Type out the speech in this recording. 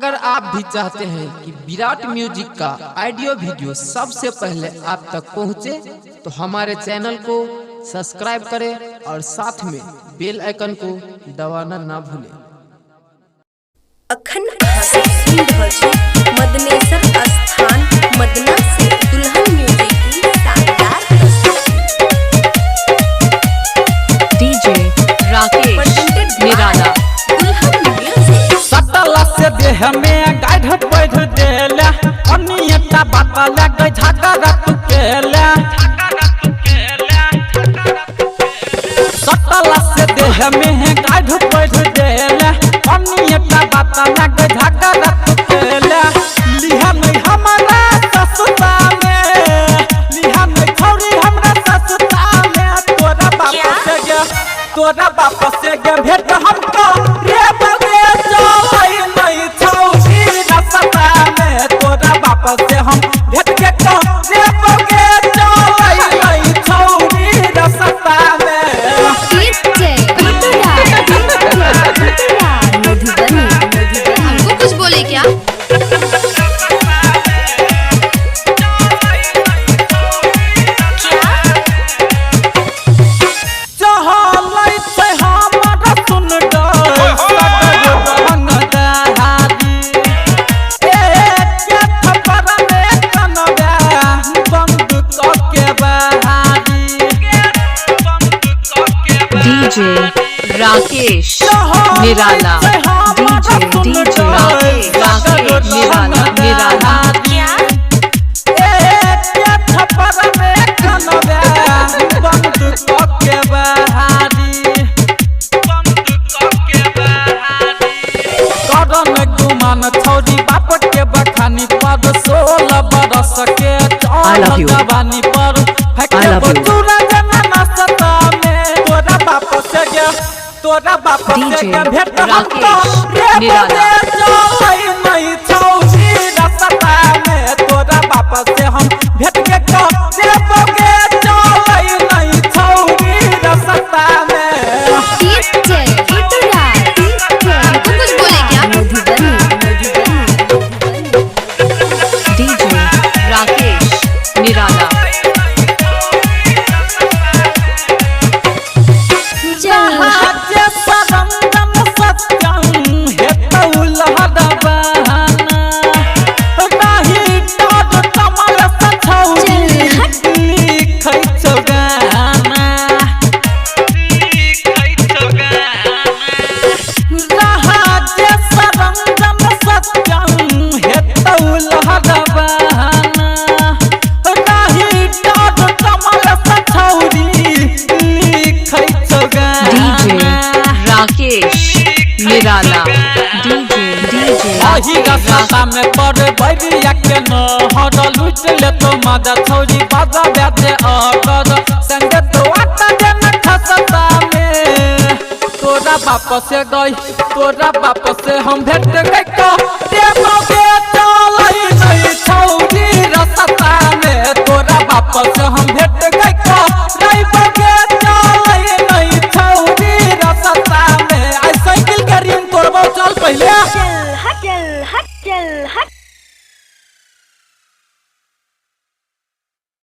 अगर आप भी चाहते हैं कि विराट म्यूजिक का ऑडियो वीडियो सबसे पहले आप तक पहुंचे, तो हमारे चैनल को सब्सक्राइब करें और साथ में बेल आइकन को दबाना ना भूलें। अखंड मदनेसर स्थान मदना से दुल्हन म्यूजिक की शानदार डीजे राकेश निराला सटला से देह में गाढ़ पैध देला अनियता बात लगे झगड़ा तू केला सटला से देह में गाढ़ पैध देला अनियता बात लगे झगड़ा तू केला लिहा नहीं हमारा ससुता में लिहा नहीं खौरी हमरा ससुता में तोरा बाप से गे भेट हमको रे बगे चोई नहीं छौरी रसता में तोरा बाप से हम भेट के तो रे बगे चोई नहीं छौरी रसता में हमको कुछ बोले क्या? डीजे राकेश निराला डीजे राकेश निराला छोड़ी बाप के बखानी पर 16 बरस के जवानी पर तोरा बाप से भेट हमको निराला नहीं छौरी रसता में तोरा बाप से हम भेट के तो रे बगे चोई नहीं छौरी रसता में कुछ बोले क्या? डीजे राकेश निराला निराला डीजे रास्ता में पड़े बैरिया के न हर लुट ले तो मादा छौरी बाजा बैठे अगर संगे तो आता देना खसता में तोरा बाप से गई तोरा बाप से हम भेट गई को देबो के चल